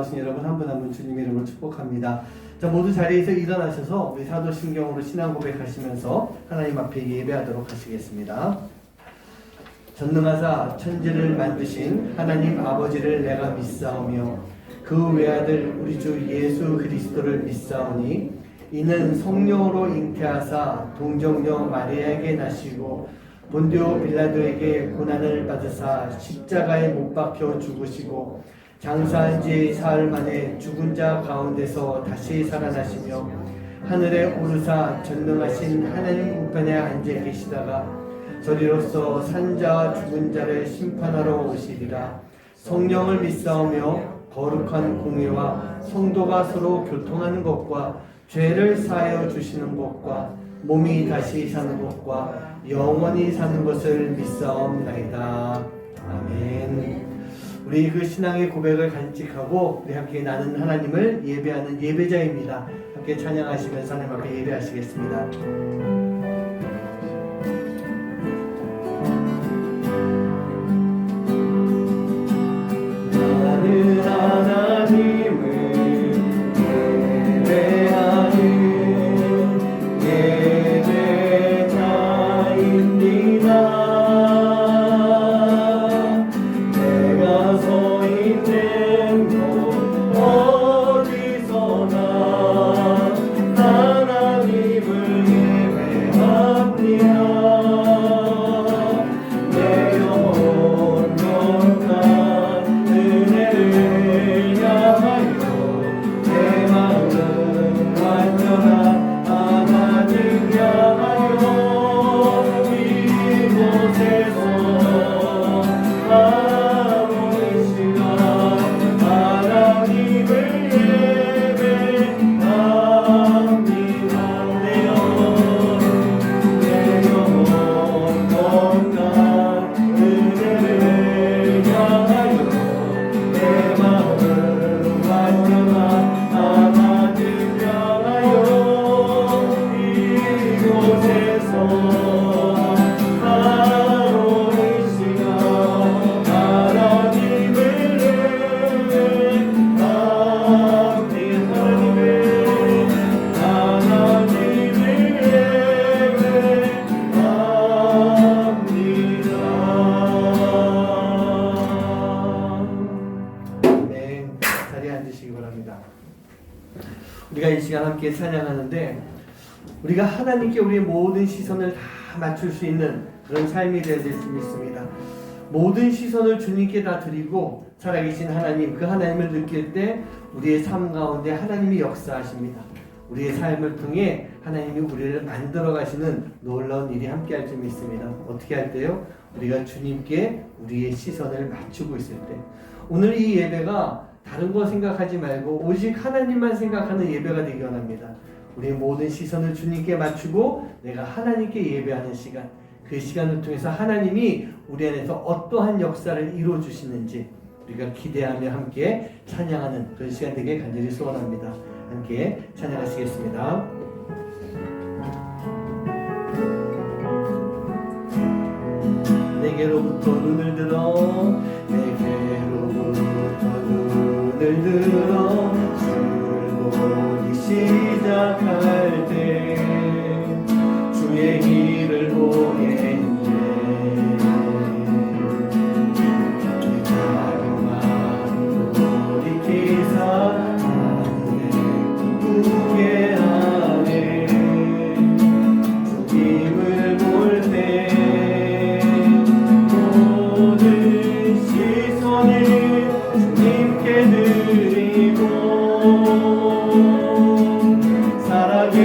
나오신 여러분 한 분 한 분 주님 이름으로 축복합니다. 자, 모두 자리에서 일어나셔서 우리 사도신경으로 신앙 고백하시면서 하나님 앞에 예배하도록 하시겠습니다. 전능하사 천지를 만드신 하나님 아버지를 내가 믿사오며 그 외아들 우리 주 예수 그리스도를 믿사오니 이는 성령으로 잉태하사 동정녀 마리아에게 나시고 본디오 빌라도에게 고난을 받으사 십자가에 못 박혀 죽으시고 장사한 지 사흘 만에 죽은 자 가운데서 다시 살아나시며 하늘에 오르사 전능하신 하나님 우편에 앉아 계시다가 저리로서 산자와 죽은 자를 심판하러 오시리라. 성령을 믿사오며 거룩한 공의와 성도가 서로 교통하는 것과 죄를 사하여 주시는 것과 몸이 다시 사는 것과 영원히 사는 것을 믿사옵나이다. 아멘. 우리 그 신앙의 고백을 간직하고 우리 함께 나는 하나님을 예배하는 예배자입니다. 함께 찬양하시면서 하나님 앞에 예배하시겠습니다. 나는 하나님을 예배하는 예배자입니다. 우리가 이 시간 함께 찬양하는데 우리가 하나님께 우리의 모든 시선을 다 맞출 수 있는 그런 삶이 되어야 될 수 있습니다. 모든 시선을 주님께 다 드리고 살아계신 하나님, 그 하나님을 느낄 때 우리의 삶 가운데 하나님이 역사하십니다. 우리의 삶을 통해 하나님이 우리를 만들어 가시는 놀라운 일이 함께 할 줄 믿습니다. 어떻게 할 때요? 우리가 주님께 우리의 시선을 맞추고 있을 때. 오늘 이 예배가 다른 거 생각하지 말고 오직 하나님만 생각하는 예배가 되기 원합니다. 우리의 모든 시선을 주님께 맞추고 내가 하나님께 예배하는 시간, 그 시간을 통해서 하나님이 우리 안에서 어떠한 역사를 이루어 주시는지 우리가 기대하며 함께 찬양하는 그런 시간 되게 간절히 소원합니다. 함께 찬양하시겠습니다. 내게로부터 눈을 들어 눈을 들어 주를 보기 시작할 때 주의 길을 보게 자유만 돌이키사 하늘에 꿈꾸게 하네. 주님을 볼 때 모든 시선을 주님께 드리고 살아계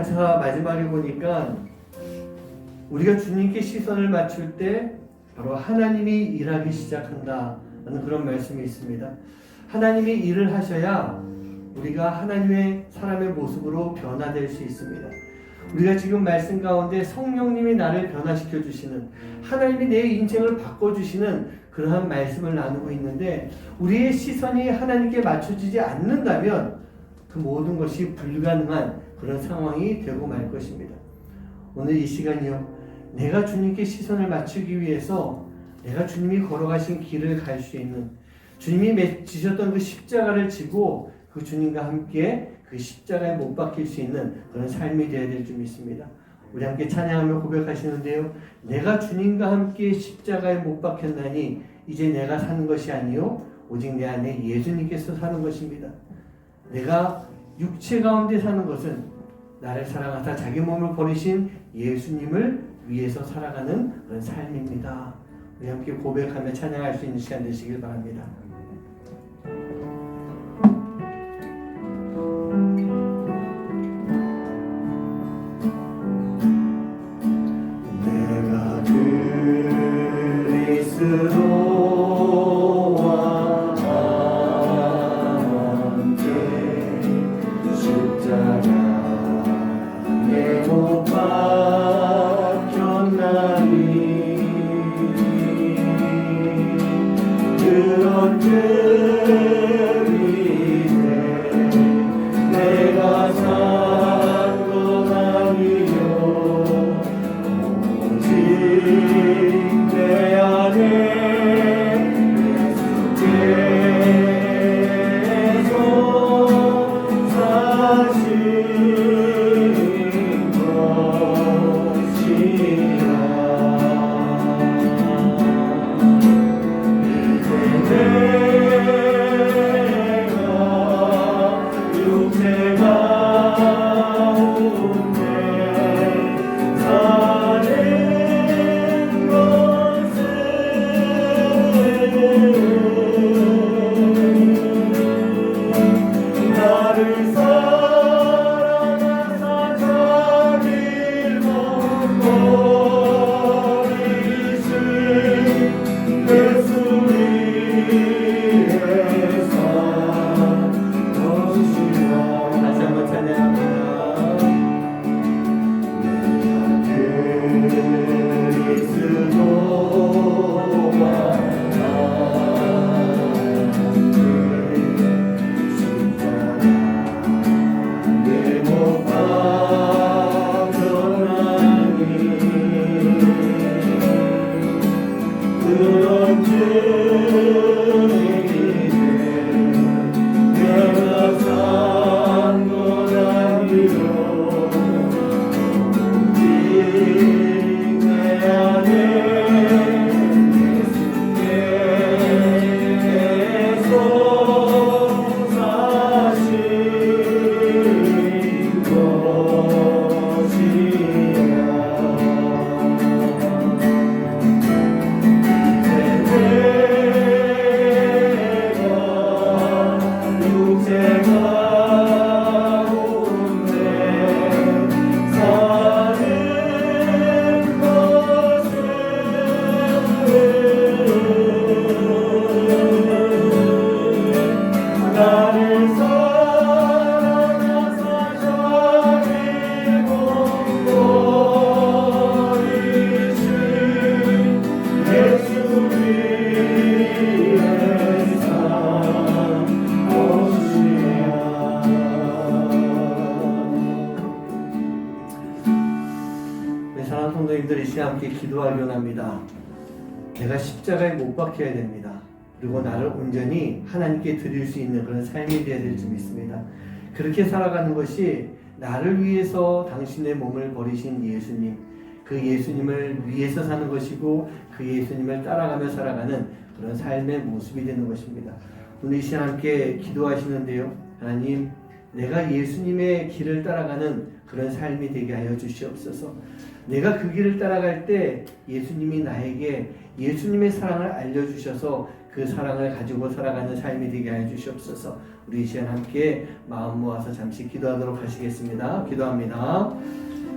4차 마지막에 보니까 우리가 주님께 시선을 맞출 때 바로 하나님이 일하기 시작한다 라는 그런 말씀이 있습니다. 하나님이 일을 하셔야 우리가 하나님의 사람의 모습으로 변화될 수 있습니다. 우리가 지금 말씀 가운데 성령님이 나를 변화시켜 주시는, 하나님이 내 인생을 바꿔주시는 그러한 말씀을 나누고 있는데, 우리의 시선이 하나님께 맞춰지지 않는다면 그 모든 것이 불가능한 그런 상황이 되고 말 것입니다. 오늘 이 시간이요, 내가 주님께 시선을 맞추기 위해서 내가 주님이 걸어가신 길을 갈 수 있는, 주님이 지셨던 그 십자가를 지고 그 주님과 함께 그 십자가에 못 박힐 수 있는 그런 삶이 되어야 될 줄 믿습니다. 우리 함께 찬양하며 고백하시는데요, 내가 주님과 함께 십자가에 못 박혔나니 이제 내가 사는 것이 아니요 오직 내 안에 예수님께서 사는 것입니다. 내가 육체 가운데 사는 것은 나를 사랑하사 자기 몸을 버리신 예수님을 위해서 살아가는 그런 삶입니다. 우리 함께 고백하며 찬양할 수 있는 시간 되시길 바랍니다. 내가 그리스도와 함께 십자가에 못 박혔나니 그런 내가 산 건 아니요 오직 내 안에 예수께서 사신 것이라. 사랑하는 성도님들, 이 시간 함께 기도하기 원합니다. 내가 십자가에 못 박혀야 됩니다. 그리고 나를 온전히 하나님께 드릴 수 있는 그런 삶이 되어야 될 줄 믿습니다. 그렇게 살아가는 것이 나를 위해서 당신의 몸을 버리신 예수님, 그 예수님을 위해서 사는 것이고 그 예수님을 따라가며 살아가는 그런 삶의 모습이 되는 것입니다. 오늘 이 시간 함께 기도하시는데요, 하나님, 내가 예수님의 길을 따라가는 그런 삶이 되게 하여 주시옵소서. 내가 그 길을 따라갈 때 예수님이 나에게 예수님의 사랑을 알려주셔서 그 사랑을 가지고 살아가는 삶이 되게 해주시옵소서. 우리 이 시간 함께 마음 모아서 잠시 기도하도록 하시겠습니다. 기도합니다.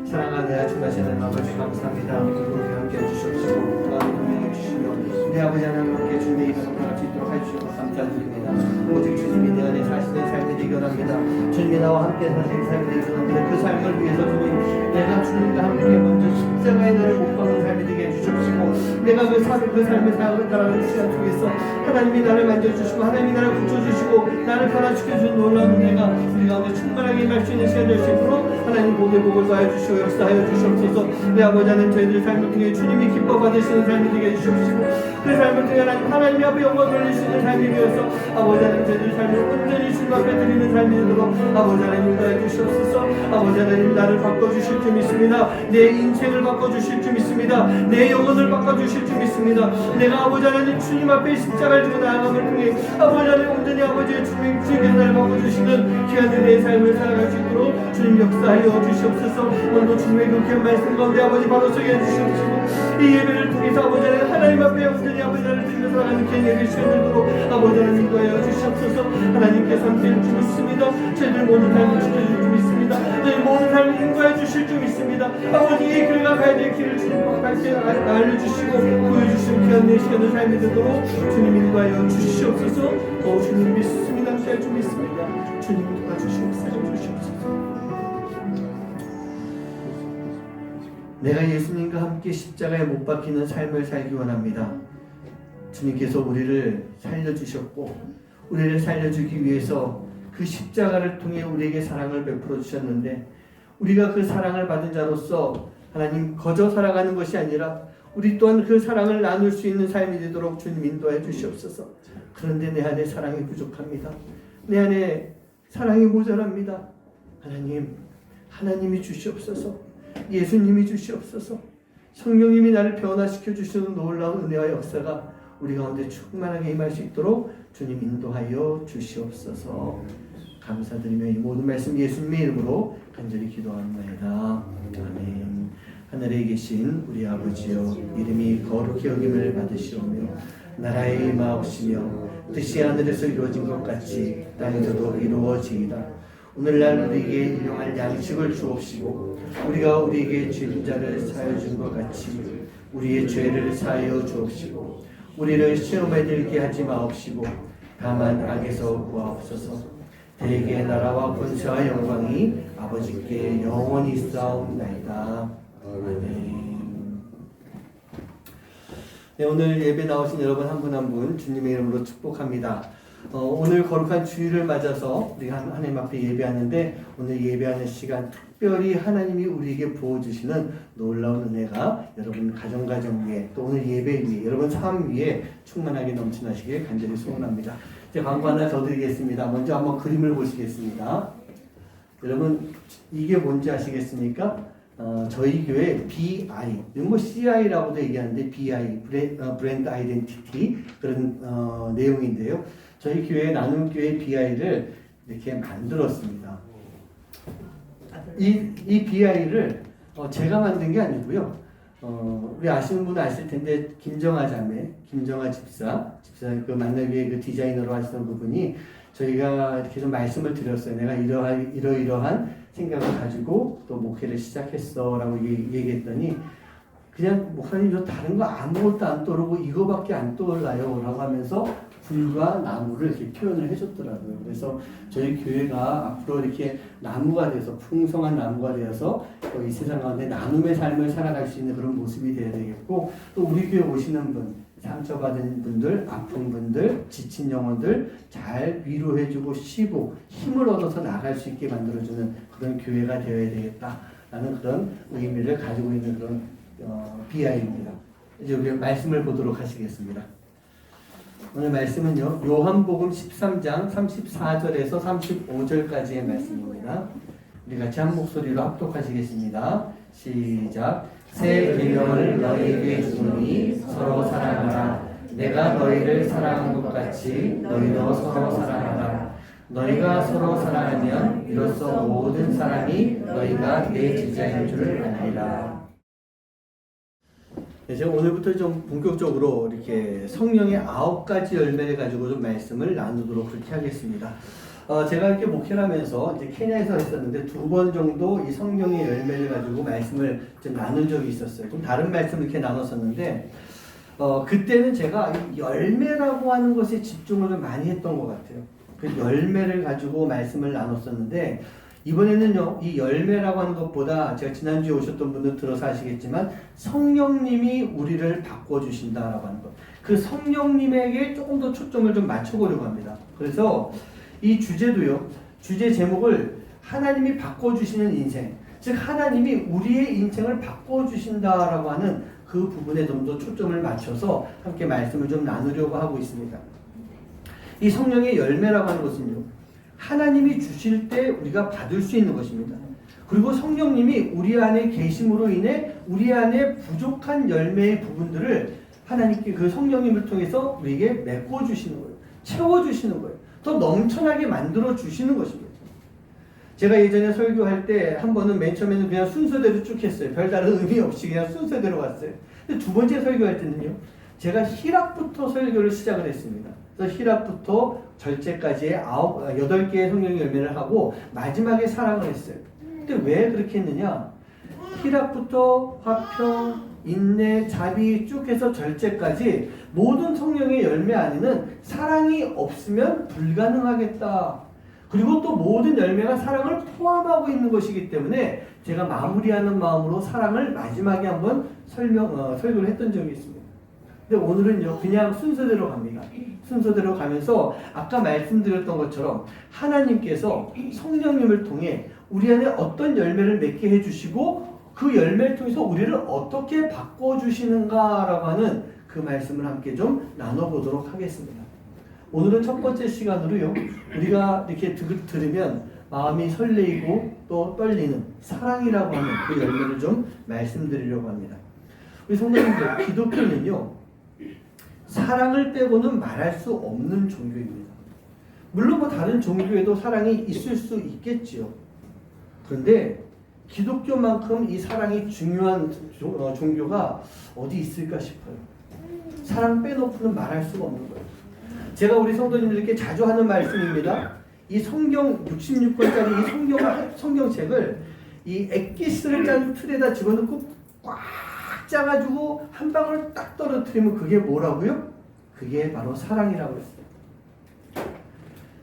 사랑하는 충만하신 아버지 감사합니다. 우리 함께 해주시옵시고 동행해 주시며 우리 아버지 하나님께 주님의 이름을 받을 수 있도록 해주시고 감사드립니다. 오직 주님이 내 안에 사시는 삶이 되기 원합니다. 주님이 나와 함께 사시는 삶이 되기 원합니다. 그 삶을 위해서 주님, 내가 주님과 함께 먼저 십자가의 나를 못 박는 삶이 되게 해주시옵시고, 내가 그 삶을 살아가는 시간 속에서 하나님이 나를 만져주시고 하나님이 나를 붙여주시고 나를 변화시켜주는 놀라운 은혜가 우리 가운데 충만하게 임할 수 있는 시간 될 수 있도록 하나님 복의 복을 더하여 주시고 역사하여 주시옵소서. 내 아버지 하나님, 저희들 삶을 통해 주님이 기뻐 받으시는 삶이 되게 해주시옵시고, 그 삶을 통해 하나님 앞에 영광 돌리시는 삶이 되어서 아버지 하나님, 저희들 삶을 온전히 주님 앞에 드리는 삶이 되도록 아버지 하나님 더하여 주시옵소서. 아버지 하나님, 나를 바꿔주실 줄 믿습니다. 내 인생을 바꿔주실 줄 믿습니다. 내 영혼을 바꿔주실 줄 믿습니다. 내가 아버지 하나님 주님 앞에 십자가를 지고 나아감을 통해 아버지 하나님 온전히 아버지의 주님께 나를 바꿔주시는 귀한 은혜의 삶을 살아갈 수 있도록 주님 역사하여 주시옵소서. 오늘도 주님의 그 귀한 말씀 가운데 아버지 바로 서게 해주시옵시고, 이 예배를 통해서 아버지 하나님 앞에 온전히 아버지 하나님 드리며 살아가는 귀한 예배 시간 되도록 아버지 하나님 인도하여 주시옵소서. 하나님께서 함께 해줄 줄 믿습니다. 저희들 모든 삶을 지켜줄 줄 믿습니다. 저희 모든 삶을 인도해 주실 줄 믿습니다. 아버지의 길을 가야 될 길을 주님 함께 알려주시고 보여주시는 귀한 내 시간의 삶이 되도록 주님 인도하여 주시옵소서. 주님 믿습니다. 함께 할 줄 믿습니다. 주님 도와주시옵소서. 내가 예수님과 함께 십자가에 못 박히는 삶을 살기 원합니다. 주님께서 우리를 살려주셨고 우리를 살려주기 위해서 그 십자가를 통해 우리에게 사랑을 베풀어 주셨는데, 우리가 그 사랑을 받은 자로서 하나님 거저 살아가는 것이 아니라 우리 또한 그 사랑을 나눌 수 있는 삶이 되도록 주님 인도해 주시옵소서. 그런데 내 안에 사랑이 부족합니다. 내 안에 사랑이 모자랍니다. 하나님이 주시옵소서. 예수님이 주시옵소서. 성령님이 나를 변화시켜 주시는 놀라운 은혜와 역사가 우리 가운데 충만하게 임할 수 있도록 주님 인도하여 주시옵소서. 감사드리며 이 모든 말씀 예수님의 이름으로 간절히 기도합니다. 아멘. 하늘에 계신 우리 아버지여, 이름이 거룩히 여김을 받으시오며 나라의 임하옵시며 뜻이 하늘에서 이루어진 것 같이 땅에서도 이루어지이다. 오늘날 우리에게 일용할 양식을 주옵시고, 우리가 우리에게 죄진 자를 사하여 준 것 같이 우리의 죄를 사하여 주옵시고, 우리를 시험에 들게 하지 마옵시고 다만 악에서 구하옵소서. 대개 나라와 권세와 영광이 아버지께 영원히 있사옵나이다. 아멘. 네, 오늘 예배 나오신 여러분 한 분 한 분 주님의 이름으로 축복합니다. 오늘 거룩한 주일을 맞아서 우리가 하나님 앞에 예배하는데, 오늘 예배하는 시간 특별히 하나님이 우리에게 부어주시는 놀라운 은혜가 여러분 가정 위에, 또 오늘 예배 위에, 여러분 삶 위에 충만하게 넘쳐나시길 간절히 소원합니다. 이제 광고 하나 더 드리겠습니다. 먼저 한번 그림을 보시겠습니다. 여러분 이게 뭔지 아시겠습니까? 저희 교회 BI, 뭐 CI라고도 얘기하는데 BI, 브랜드 아이덴티티, 그런 내용인데요. 저희 교회 나눔교회 BI를 이렇게 만들었습니다. 이 BI를 제가 만든 게 아니고요. 우리 아시는 분은 아실 텐데 김정아 자매, 김정아 집사 그 만나기에 그 디자이너로 하시는 부분이 저희가 이렇게 좀 말씀을 드렸어요. 내가 이러이러한 생각을 가지고 또 목회를 시작했어라고 얘기했더니, 그냥 목사님 저 다른 거 아무것도 안 떠오르고 이거밖에 안 떠올라요 라고 하면서 불과 나무를 이렇게 표현을 해줬더라고요. 그래서 저희 교회가 앞으로 이렇게 나무가 돼서, 풍성한 나무가 되어서 이 세상 가운데 나눔의 삶을 살아갈 수 있는 그런 모습이 되어야 되겠고, 또 우리 교회 오시는 분, 상처받은 분들, 아픈 분들, 지친 영혼들 잘 위로해주고 쉬고 힘을 얻어서 나갈 수 있게 만들어주는 그런 교회가 되어야 되겠다라는 그런 의미를 가지고 있는 그런 BI입니다. 이제 우리 말씀을 보도록 하시겠습니다. 오늘 말씀은요, 요한복음 13장 34절에서 35절까지의 말씀입니다. 우리 같이 한 목소리로 합독하시겠습니다. 시작. 새 계명을 너희에게 주노니 서로 사랑하라. 내가 너희를 사랑한 것 같이 너희도 서로 사랑하라. 너희가 서로 사랑하면 이로써 모든 사람이 너희가 내 제자인 줄을 알리라. 네, 제가 오늘부터 좀 본격적으로 이렇게 성령의 9가지 열매를 가지고 좀 말씀을 나누도록 그렇게 하겠습니다. 제가 이렇게 목회를 하면서 이제 케냐에서 했었는데 2번 정도 이 성령의 열매를 가지고 말씀을 좀 나눈 적이 있었어요. 좀 다른 말씀을 이렇게 나눴었는데, 그때는 제가 이 열매라고 하는 것에 집중을 좀 많이 했던 것 같아요. 그 열매를 가지고 말씀을 나눴었는데, 이번에는요, 이 열매라고 하는 것보다 제가 지난주에 오셨던 분들 들어서 아시겠지만 성령님이 우리를 바꿔주신다라고 하는 것. 그 성령님에게 조금 더 초점을 좀 맞춰보려고 합니다. 그래서 이 주제도요, 주제 제목을 하나님이 바꿔주시는 인생, 즉 하나님이 우리의 인생을 바꿔주신다라고 하는 그 부분에 좀 더 초점을 맞춰서 함께 말씀을 좀 나누려고 하고 있습니다. 이 성령의 열매라고 하는 것은요, 하나님이 주실 때 우리가 받을 수 있는 것입니다. 그리고 성령님이 우리 안에 계심으로 인해 우리 안에 부족한 열매의 부분들을 하나님께 그 성령님을 통해서 우리에게 메꿔주시는 거예요. 채워주시는 거예요. 더 넘쳐나게 만들어 주시는 것입니다. 제가 예전에 설교할 때 한 번은 맨 처음에는 그냥 순서대로 쭉 했어요. 별다른 의미 없이 그냥 순서대로 갔어요. 근데 2번째 설교할 때는요, 제가 희락부터 설교를 시작을 했습니다. 그래서 희락부터 절제까지의 8개의 성령의 열매를 하고 마지막에 사랑을 했어요. 근데 왜 그렇게 했느냐? 희락부터 화평, 인내, 자비 쭉 해서 절제까지 모든 성령의 열매 안에는 사랑이 없으면 불가능하겠다. 그리고 또 모든 열매가 사랑을 포함하고 있는 것이기 때문에 제가 마무리하는 마음으로 사랑을 마지막에 한번 설교를 했던 적이 있습니다. 근데 오늘은요, 그냥 순서대로 갑니다. 순서대로 가면서 아까 말씀드렸던 것처럼 하나님께서 성령님을 통해 우리 안에 어떤 열매를 맺게 해주시고 그 열매를 통해서 우리를 어떻게 바꿔주시는가라고 하는 그 말씀을 함께 좀 나눠보도록 하겠습니다. 오늘은 첫 번째 시간으로요, 우리가 이렇게 들으면 마음이 설레이고 또 떨리는 사랑이라고 하는 그 열매를 좀 말씀드리려고 합니다. 우리 성도님들, 기독교는요, 사랑을 빼고는 말할 수 없는 종교입니다. 물론 뭐 다른 종교에도 사랑이 있을 수 있겠지요. 그런데 기독교만큼 이 사랑이 중요한 종교가 어디 있을까 싶어요. 사랑 빼놓고는 말할 수가 없는 거예요. 제가 우리 성도님들께 자주 하는 말씀입니다. 이 성경 66권짜리 이 성경책을 이 엑기스를 짠 틀에다 집어넣고 꽉 짜가지고 한 방울 딱 떨어뜨리면 그게 뭐라고요? 그게 바로 사랑이라고 했어요.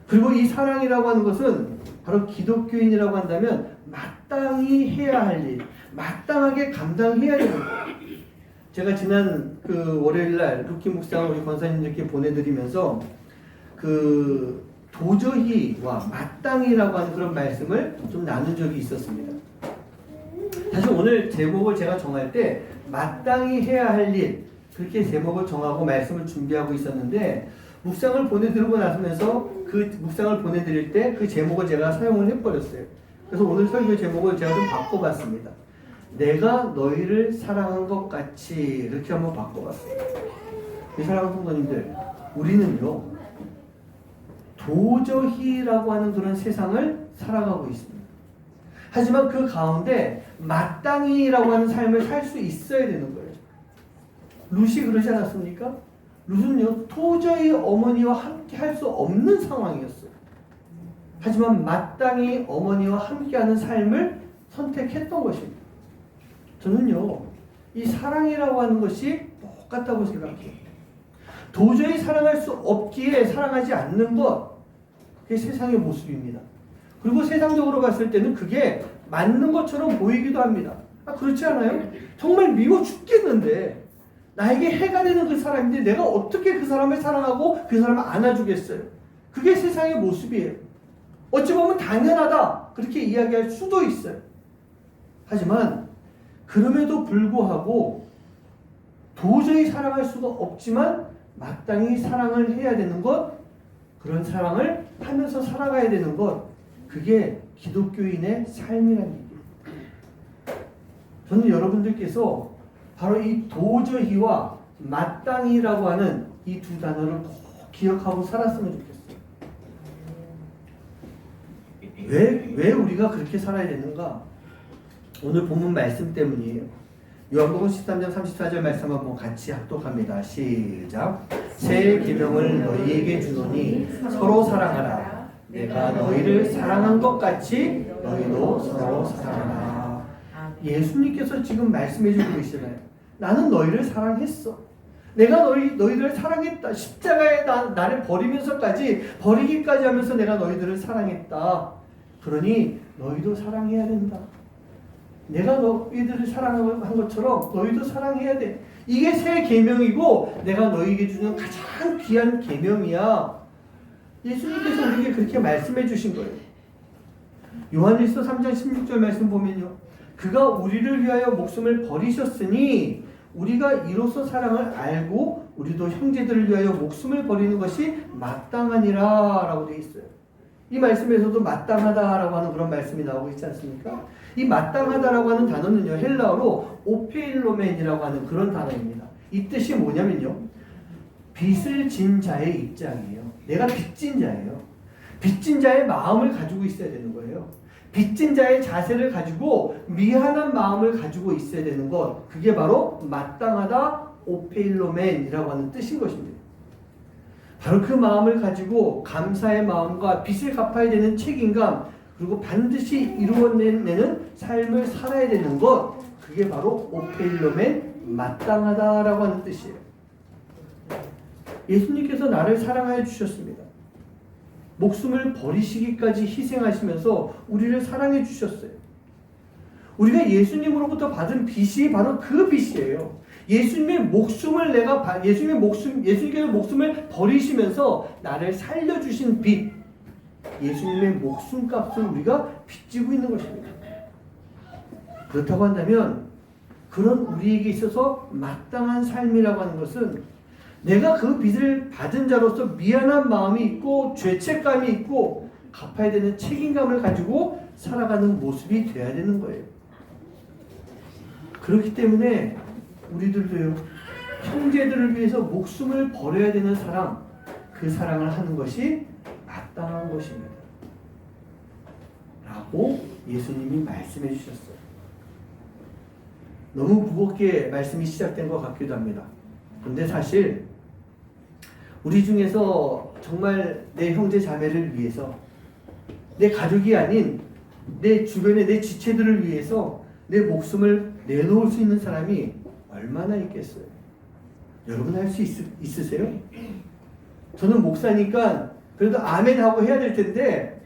그리고 이 사랑이라고 하는 것은 바로 기독교인이라고 한다면 마땅히 해야 할 일, 마땅하게 감당해야 되는 거예요. 제가 지난 그 월요일날 루키 묵상 우리 권사님들께 보내드리면서 그 도저히와 마땅히라고 하는 그런 말씀을 좀 나눈 적이 있었습니다. 사실 오늘 제목을 제가 정할 때 마땅히 해야 할 일, 그렇게 제목을 정하고 말씀을 준비하고 있었는데 묵상을 보내드리고 나서면서 그 묵상을 보내드릴 때 그 제목을 제가 사용을 해버렸어요. 그래서 오늘 설교 제목을 제가 좀 바꿔봤습니다. 내가 너희를 사랑한 것 같이, 이렇게 한번 바꿔봤어요. 이 사랑하는 성도님들, 우리는요 도저히라고 하는 그런 세상을 살아가고 있습니다. 하지만 그 가운데 마땅히라고 하는 삶을 살 수 있어야 되는 거예요. 룻이 그러지 않았습니까? 룻은요 도저히 어머니와 함께 할 수 없는 상황이었어요. 하지만 마땅히 어머니와 함께하는 삶을 선택했던 것입니다. 저는요 이 사랑이라고 하는 것이 똑같다고 생각해요. 도저히 사랑할 수 없기에 사랑하지 않는 것, 그게 세상의 모습입니다. 그리고 세상적으로 봤을 때는 그게 맞는 것처럼 보이기도 합니다. 그렇지 않아요? 정말 미워 죽겠는데 나에게 해가 되는 그 사람인데 내가 어떻게 그 사람을 사랑하고 그 사람을 안아주겠어요? 그게 세상의 모습이에요. 어찌 보면 당연하다 그렇게 이야기할 수도 있어요. 하지만 그럼에도 불구하고 도저히 사랑할 수가 없지만 마땅히 사랑을 해야 되는 것, 그런 사랑을 하면서 살아가야 되는 것, 그게 기독교인의 삶이라는 얘기예요. 저는 여러분들께서 바로 이 도저히와 마땅히라고 하는 이 두 단어를 꼭 기억하고 살았으면 좋겠어요. 왜 우리가 그렇게 살아야 되는가? 오늘 본문 말씀 때문이에요. 요한복음 13장 34절 말씀 한번 같이 합독합니다. 시작. 새 계명을 너희에게 주노니 서로 사랑하라. 내가 너희를 사랑한 것 같이 너희도 서로 사랑하라. 예수님께서 지금 말씀해 주고 계시잖아요. 나는 너희를 사랑했어. 내가 너희들을 사랑했다. 십자가에 나를 버리면서까지, 버리기까지 하면서 내가 너희들을 사랑했다. 그러니 너희도 사랑해야 된다. 내가 너희들을 사랑한 것처럼 너희도 사랑해야 돼. 이게 새 계명이고 내가 너희에게 주는 가장 귀한 계명이야. 예수님께서 우리에게 그렇게 말씀해 주신 거예요. 요한일서 3장 16절 말씀 보면요. 그가 우리를 위하여 목숨을 버리셨으니 우리가 이로써 사랑을 알고 우리도 형제들을 위하여 목숨을 버리는 것이 마땅하니라 라고 되어 있어요. 이 말씀에서도 마땅하다라고 하는 그런 말씀이 나오고 있지 않습니까? 이 마땅하다라고 하는 단어는요, 헬라어로 오페일로멘이라고 하는 그런 단어입니다. 이 뜻이 뭐냐면요, 빚을 진 자의 입장이에요. 내가 빚진 자예요. 빚진 자의 마음을 가지고 있어야 되는 거예요. 빚진 자의 자세를 가지고 미안한 마음을 가지고 있어야 되는 것, 그게 바로 마땅하다 오페일로멘이라고 하는 뜻인 것입니다. 바로 그 마음을 가지고 감사의 마음과 빚을 갚아야 되는 책임감, 그리고 반드시 이루어내는 삶을 살아야 되는 것, 그게 바로 오페일로멘, 마땅하다라고 하는 뜻이에요. 예수님께서 나를 사랑하여 주셨습니다. 목숨을 버리시기까지 희생하시면서 우리를 사랑해 주셨어요. 우리가 예수님으로부터 받은 빚이 바로 그 빚이에요. 예수님의 목숨을 예수님께서 목숨을 버리시면서 나를 살려주신 빚, 예수님의 목숨값을 우리가 빚지고 있는 것입니다. 그렇다고 한다면 그런 우리에게 있어서 마땅한 삶이라고 하는 것은 내가 그 빚을 받은 자로서 미안한 마음이 있고 죄책감이 있고 갚아야 되는 책임감을 가지고 살아가는 모습이 되어야 되는 거예요. 그렇기 때문에 우리들도요, 형제들을 위해서 목숨을 버려야 되는 사랑, 그 사랑을 하는 것이 마땅한 것입니다. 라고 예수님이 말씀해 주셨어요. 너무 무겁게 말씀이 시작된 것 같기도 합니다. 근데 사실 우리 중에서 정말 내 형제 자매를 위해서, 내 가족이 아닌 내 주변의 내 지체들을 위해서 내 목숨을 내놓을 수 있는 사람이 얼마나 있겠어요? 여러분 할 수 있으세요? 저는 목사니까 그래도 아멘 하고 해야 될 텐데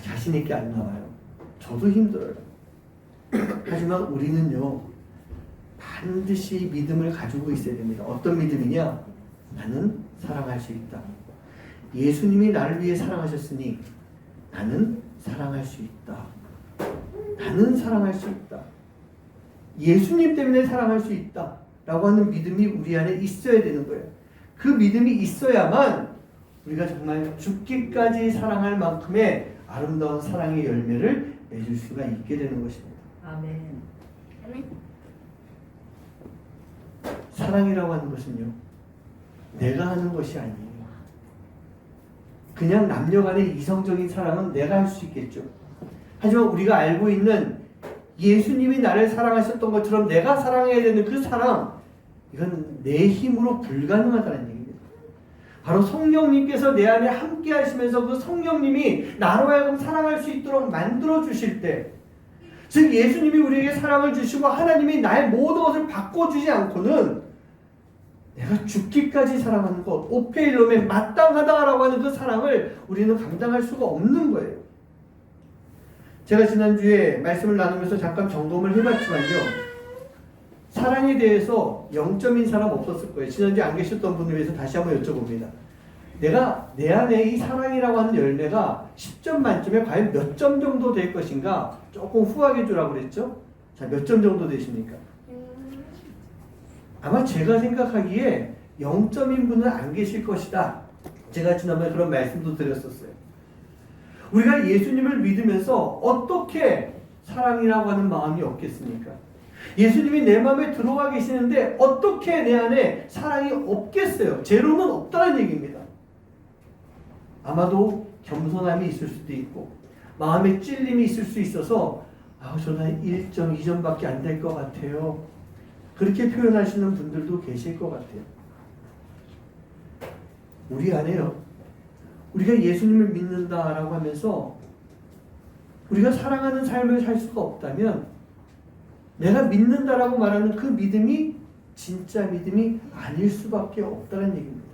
자신 있게 안 나와요. 저도 힘들어요. 하지만 우리는요, 반드시 믿음을 가지고 있어야 됩니다. 어떤 믿음이냐? 나는 사랑할 수 있다. 예수님이 나를 위해 사랑하셨으니 나는 사랑할 수 있다. 나는 사랑할 수 있다. 예수님 때문에 사랑할 수 있다. 라고 하는 믿음이 우리 안에 있어야 되는 거예요. 그 믿음이 있어야만 우리가 정말 죽기까지 사랑할 만큼의 아름다운 사랑의 열매를 맺을 수가 있게 되는 것입니다. 아멘. 사랑이라고 하는 것은요, 내가 하는 것이 아니에요. 그냥 남녀 간의 이성적인 사랑은 내가 할 수 있겠죠. 하지만 우리가 알고 있는 예수님이 나를 사랑하셨던 것처럼 내가 사랑해야 되는 그 사랑, 이건 내 힘으로 불가능하다는 얘기입니다. 바로 성령님께서 내 안에 함께 하시면서 그 성령님이 나로 하여금 사랑할 수 있도록 만들어 주실 때, 즉 예수님이 우리에게 사랑을 주시고 하나님이 나의 모든 것을 바꿔주지 않고는 내가 죽기까지 사랑하는 것, 오페일롬에 마땅하다라고 하는 그 사랑을 우리는 감당할 수가 없는 거예요. 제가 지난주에 말씀을 나누면서 잠깐 점검을 해봤지만요, 사랑에 대해서 0점인 사람 없었을 거예요. 지난주에 안 계셨던 분을 위해서 다시 한번 여쭤봅니다. 내가 내 안에 이 사랑이라고 하는 열매가 10점 만점에 과연 몇 점 정도 될 것인가? 조금 후하게 주라고 그랬죠? 자, 몇 점 정도 되십니까? 아마 제가 생각하기에 0점인 분은 안 계실 것이다. 제가 지난번에 그런 말씀도 드렸었어요. 우리가 예수님을 믿으면서 어떻게 사랑이라고 하는 마음이 없겠습니까? 예수님이 내 마음에 들어와 계시는데 어떻게 내 안에 사랑이 없겠어요? 제로는 없다는 얘기입니다. 아마도 겸손함이 있을 수도 있고 마음에 찔림이 있을 수 있어서 저는 한 1점, 2점밖에 안 될 것 같아요. 그렇게 표현하시는 분들도 계실 것 같아요. 우리 안에요. 우리가 예수님을 믿는다라고 하면서 우리가 사랑하는 삶을 살 수가 없다면 내가 믿는다라고 말하는 그 믿음이 진짜 믿음이 아닐 수밖에 없다는 얘기입니다.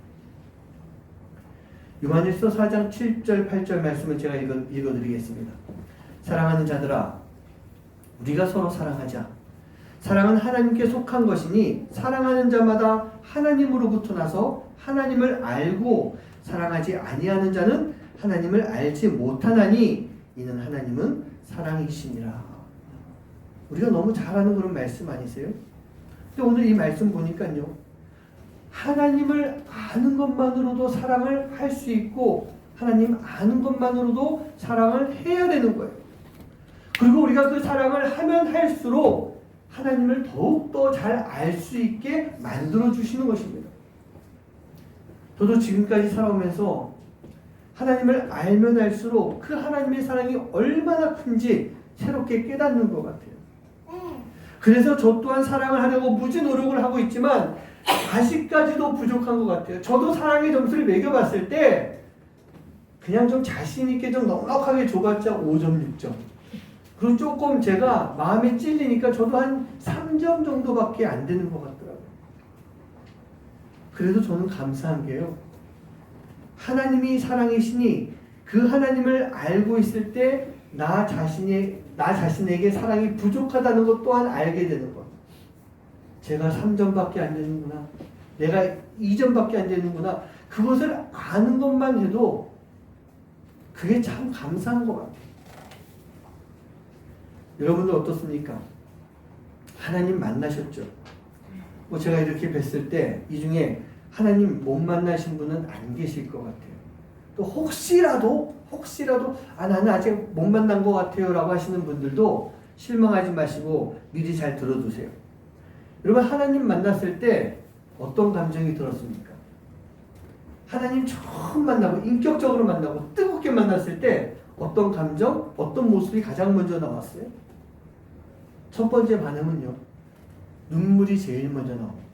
요한일서 4장 7절 8절 말씀을 제가 읽어드리겠습니다. 사랑하는 자들아 우리가 서로 사랑하자. 사랑은 하나님께 속한 것이니 사랑하는 자마다 하나님으로부터 나서 하나님을 알고 사랑하지 아니하는 자는 하나님을 알지 못하나니 이는 하나님은 사랑이시니라. 우리가 너무 잘 아는 그런 말씀 아니세요? 근데 오늘 이 말씀 보니까요. 하나님을 아는 것만으로도 사랑을 할 수 있고 하나님 아는 것만으로도 사랑을 해야 되는 거예요. 그리고 우리가 그 사랑을 하면 할수록 하나님을 더욱더 잘 알 수 있게 만들어 주시는 것입니다. 저도 지금까지 살아오면서 하나님을 알면 알수록 그 하나님의 사랑이 얼마나 큰지 새롭게 깨닫는 것 같아요. 그래서 저 또한 사랑을 하려고 무지 노력을 하고 있지만 아직까지도 부족한 것 같아요. 저도 사랑의 점수를 매겨봤을 때 그냥 좀 자신있게 좀 넉넉하게 줘봤자 5점, 6점. 그리고 조금 제가 마음에 찔리니까 저도 한 3점 정도밖에 안 되는 것 같더라고요. 그래도 저는 감사한 게요. 하나님이 사랑이시니 그 하나님을 알고 있을 때 나 자신에게 사랑이 부족하다는 것 또한 알게 되는 것. 제가 3점밖에 안 되는구나. 내가 2점밖에 안 되는구나. 그것을 아는 것만 해도 그게 참 감사한 것 같아요. 여러분들 어떻습니까? 하나님 만나셨죠? 제가 이렇게 뵀을 때 이 중에 하나님 못 만나신 분은 안 계실 것 같아요. 또 혹시라도 나는 아직 못 만난 것 같아요 라고 하시는 분들도 실망하지 마시고 미리 잘 들어두세요. 여러분 하나님 만났을 때 어떤 감정이 들었습니까? 하나님 처음 만나고 인격적으로 만나고 뜨겁게 만났을 때 어떤 감정, 어떤 모습이 가장 먼저 나왔어요? 첫 번째 반응은요. 눈물이 제일 먼저 나옵니다.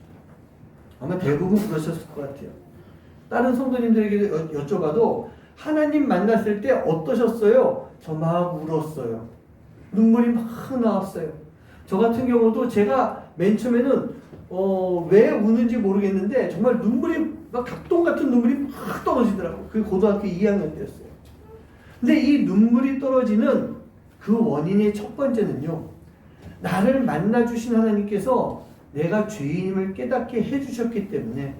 아마 대부분 그러셨을 것 같아요. 다른 성도님들에게 여쭤봐도 하나님 만났을 때 어떠셨어요? 저 막 울었어요. 눈물이 막 나왔어요. 저 같은 경우도 제가 맨 처음에는 왜 우는지 모르겠는데 정말 눈물이 막 닭똥 같은 눈물이 막 떨어지더라고요. 그게 고등학교 2학년 때였어요. 근데 이 눈물이 떨어지는 그 원인의 첫 번째는요. 나를 만나주신 하나님께서 내가 죄인임을 깨닫게 해주셨기 때문에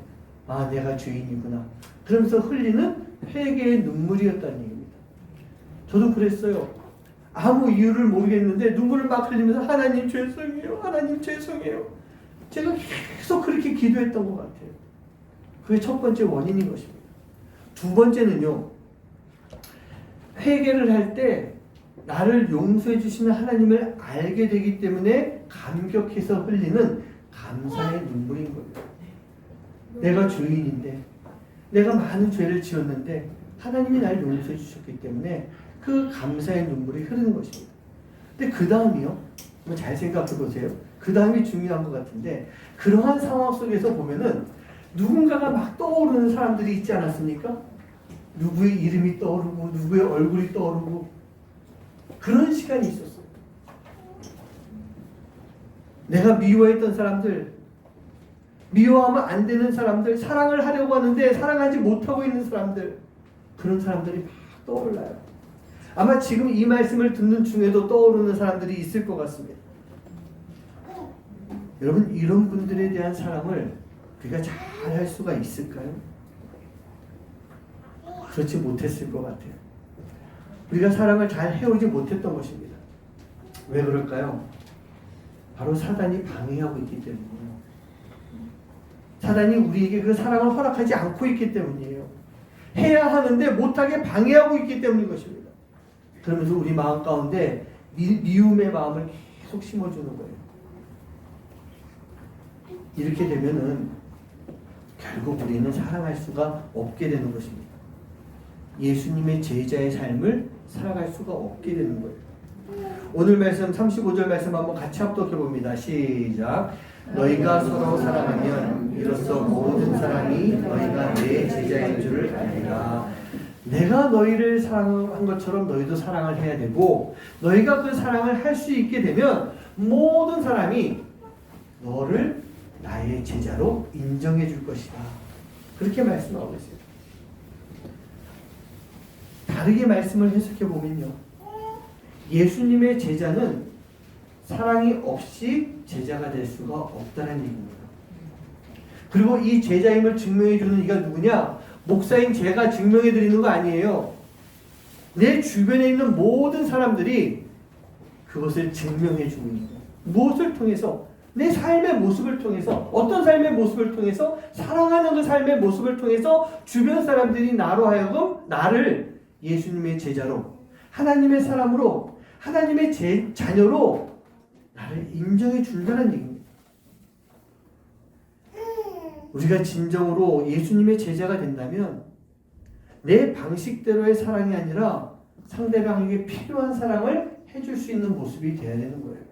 내가 죄인이구나. 그러면서 흘리는 회개의 눈물이었다는 얘기입니다. 저도 그랬어요. 아무 이유를 모르겠는데 눈물을 막 흘리면서 하나님 죄송해요. 하나님 죄송해요. 제가 계속 그렇게 기도했던 것 같아요. 그게 첫 번째 원인인 것입니다. 두 번째는요. 회개를 할 때 나를 용서해 주시는 하나님을 알게 되기 때문에 감격해서 흘리는 감사의 눈물인 거예요. 내가 죄인인데 내가 많은 죄를 지었는데 하나님이 날 용서해 주셨기 때문에 그 감사의 눈물이 흐르는 것입니다. 근데 그 다음이요. 잘 생각해 보세요. 그 다음이 중요한 것 같은데 그러한 상황 속에서 보면은 누군가가 막 떠오르는 사람들이 있지 않았습니까? 누구의 이름이 떠오르고 누구의 얼굴이 떠오르고 그런 시간이 있었어요. 내가 미워했던 사람들, 미워하면 안 되는 사람들, 사랑을 하려고 하는데 사랑하지 못하고 있는 사람들, 그런 사람들이 막 떠올라요. 아마 지금 이 말씀을 듣는 중에도 떠오르는 사람들이 있을 것 같습니다. 여러분 이런 분들에 대한 사랑을 우리가 잘 할 수가 있을까요? 그렇지 못했을 것 같아요. 우리가 사랑을 잘 해오지 못했던 것입니다. 왜 그럴까요? 바로 사단이 방해하고 있기 때문이에요. 사단이 우리에게 그 사랑을 허락하지 않고 있기 때문이에요. 해야 하는데 못하게 방해하고 있기 때문인 것입니다. 그러면서 우리 마음 가운데 미움의 마음을 계속 심어주는 거예요. 이렇게 되면은 결국 우리는 사랑할 수가 없게 되는 것입니다. 예수님의 제자의 삶을 살아갈 수가 없게 되는 거예요. 오늘 말씀 35절 말씀 한번 같이 합독해 봅니다. 시작. 너희가 서로 사랑하면 이로써 모든 사람이 너희가 내 제자인 줄을 알리라. 내가 너희를 사랑한 것처럼 너희도 사랑을 해야 되고, 너희가 그 사랑을 할 수 있게 되면 모든 사람이 너를 나의 제자로 인정해 줄 것이다. 그렇게 말씀하고 있어요. 다르게 말씀을 해석해 보면요, 예수님의 제자는 사랑이 없이 제자가 될 수가 없다는 얘기입니다. 그리고 이 제자임을 증명해 주는 이가 누구냐? 목사인 제가 증명해 드리는 거 아니에요. 내 주변에 있는 모든 사람들이 그것을 증명해 주고 있는 거예요. 무엇을 통해서? 내 삶의 모습을 통해서. 어떤 삶의 모습을 통해서? 사랑하는 그 삶의 모습을 통해서 주변 사람들이 나로 하여금 나를 예수님의 제자로, 하나님의 사람으로, 하나님의 자녀로 나를 인정해 준다는 얘기입니다. 우리가 진정으로 예수님의 제자가 된다면 내 방식대로의 사랑이 아니라 상대방에게 필요한 사랑을 해줄 수 있는 모습이 되어야 되는 거예요.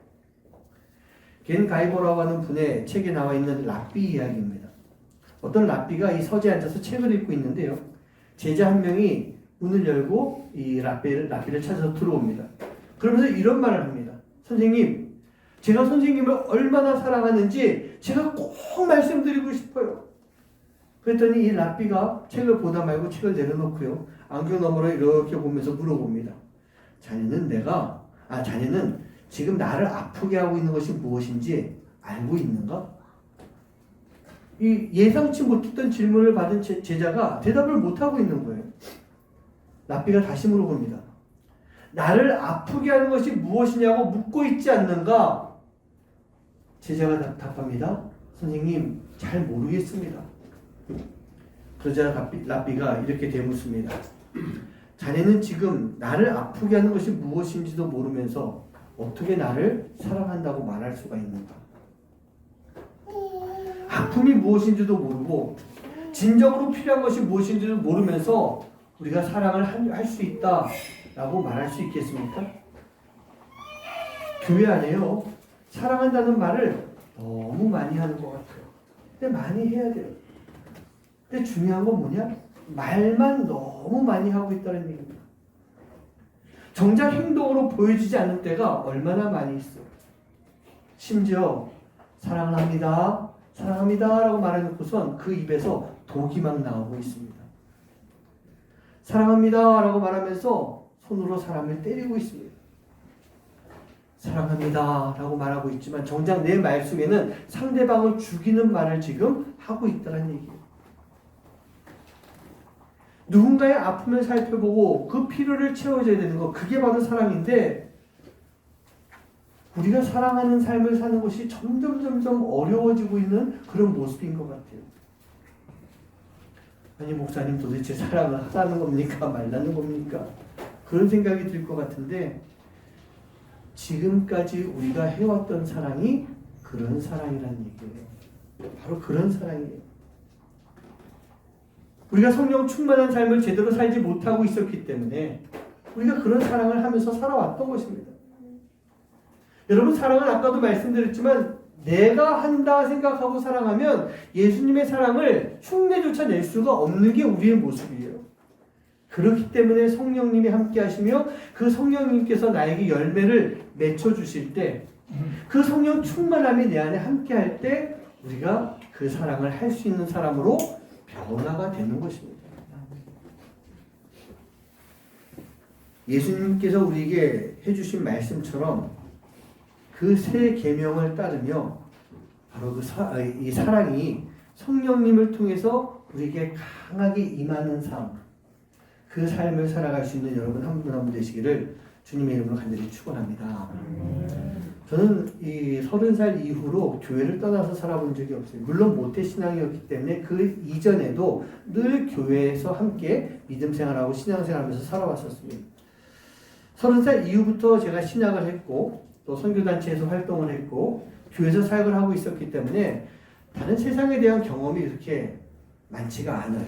겐 가이버라고 하는 분의 책에 나와 있는 랍비 이야기입니다. 어떤 랍비가 이 서재에 앉아서 책을 읽고 있는데요, 제자 한 명이 문을 열고 이 랍비를 찾아서 들어옵니다. 그러면서 이런 말을 합니다. 선생님, 제가 선생님을 얼마나 사랑하는지 제가 꼭 말씀드리고 싶어요. 그랬더니 이 랍비가 책을 보다 말고 책을 내려놓고요, 안경 너머로 이렇게 보면서 물어봅니다. 자네는 지금 나를 아프게 하고 있는 것이 무엇인지 알고 있는가? 이 예상치 못했던 질문을 받은 제자가 대답을 못하고 있는 거예요. 랍비가 다시 물어봅니다. 나를 아프게 하는 것이 무엇이냐고 묻고 있지 않는가? 제자가 답합니다. 선생님, 잘 모르겠습니다. 그러자 랍비가 이렇게 되묻습니다. 자네는 지금 나를 아프게 하는 것이 무엇인지도 모르면서 어떻게 나를 사랑한다고 말할 수가 있는가? 아픔이 무엇인지도 모르고 진정으로 필요한 것이 무엇인지도 모르면서 우리가 사랑을 할 수 있다라고 말할 수 있겠습니까? 교회 안에요, 사랑한다는 말을 너무 많이 하는 것 같아요. 근데 많이 해야 돼요. 근데 중요한 건 뭐냐? 말만 너무 많이 하고 있다는 얘기입니다. 정작 행동으로 보여지지 않는 때가 얼마나 많이 있어요. 심지어 사랑을 합니다, 사랑합니다 라고 말해놓고선 그 입에서 독이 막 나오고 있습니다. 사랑합니다 라고 말하면서 손으로 사람을 때리고 있습니다. 사랑합니다 라고 말하고 있지만 정작 내 말 속에는 상대방을 죽이는 말을 지금 하고 있다는 얘기예요. 누군가의 아픔을 살펴보고 그 필요를 채워줘야 되는 거, 그게 바로 사랑인데, 우리가 사랑하는 삶을 사는 것이 점점 어려워지고 있는 그런 모습인 것 같아요. 아니, 목사님 도대체 사랑을 하라는 겁니까? 말라는 겁니까? 그런 생각이 들 것 같은데, 지금까지 우리가 해왔던 사랑이 그런 사랑이라는 얘기예요. 바로 그런 사랑이에요. 우리가 성령 충만한 삶을 제대로 살지 못하고 있었기 때문에 우리가 그런 사랑을 하면서 살아왔던 것입니다. 여러분, 사랑은 아까도 말씀드렸지만 내가 한다 생각하고 사랑하면 예수님의 사랑을 흉내조차 낼 수가 없는 게 우리의 모습이에요. 그렇기 때문에 성령님이 함께 하시며 그 성령님께서 나에게 열매를 맺혀주실 때, 그 성령 충만함이 내 안에 함께 할 때 우리가 그 사랑을 할 수 있는 사람으로 변화가 되는 것입니다. 예수님께서 우리에게 해주신 말씀처럼 그 세 계명을 따르며 바로 이 사랑이 성령님을 통해서 우리에게 강하게 임하는 삶, 그 삶을 살아갈 수 있는 여러분 한 분 한 분 되시기를 주님의 이름으로 간절히 축원합니다. 저는 이 30살 이후로 교회를 떠나서 살아본 적이 없어요. 물론 모태신앙이었기 때문에 그 이전에도 늘 교회에서 함께 믿음 생활하고 신앙 생활하면서 살아왔었습니다. 30살 이후부터 제가 신학을 했고 또 선교단체에서 활동을 했고 교회에서 사역을 하고 있었기 때문에 다른 세상에 대한 경험이 그렇게 많지가 않아요.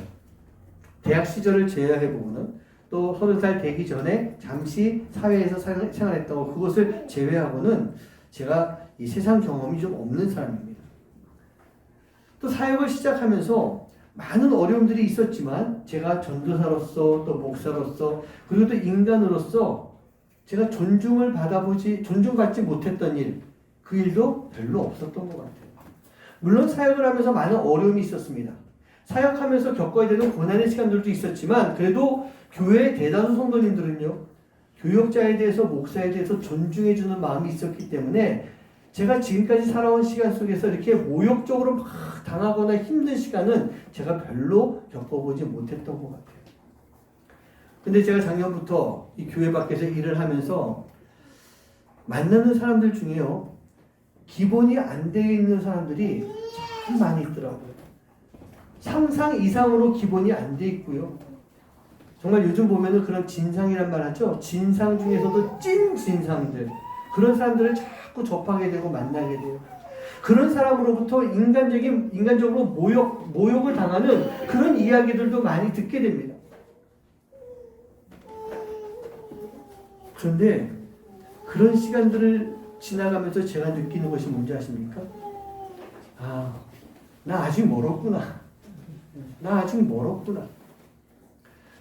대학 시절을 제외해보고는 또 30살 되기 전에 잠시 사회에서 생활했던 거, 그것을 제외하고는 제가 이 세상 경험이 좀 없는 사람입니다. 또 사역을 시작하면서 많은 어려움들이 있었지만 제가 전도사로서 또 목사로서 그리고 또 인간으로서 제가 존중받지 못했던 일, 그 일도 별로 없었던 것 같아요. 물론 사역을 하면서 많은 어려움이 있었습니다. 사역하면서 겪어야 되는 고난의 시간들도 있었지만 그래도 교회의 대다수 성도님들은요, 교역자에 대해서 목사에 대해서 존중해주는 마음이 있었기 때문에 제가 지금까지 살아온 시간 속에서 이렇게 모욕적으로 막 당하거나 힘든 시간은 제가 별로 겪어보지 못했던 것 같아요. 근데 제가 작년부터 이 교회 밖에서 일을 하면서 만나는 사람들 중에요, 기본이 안 되어 있는 사람들이 참 많이 있더라고요. 상상 이상으로 기본이 안 돼 있고요. 정말 요즘 보면은 그런 진상이란 말 하죠. 진상 중에서도 찐 진상들. 그런 사람들을 자꾸 접하게 되고 만나게 돼요. 그런 사람으로부터 인간적으로 모욕을 당하는 그런 이야기들도 많이 듣게 됩니다. 그런데 그런 시간들을 지나가면서 제가 느끼는 것이 뭔지 아십니까? 아, 나 아직 멀었구나.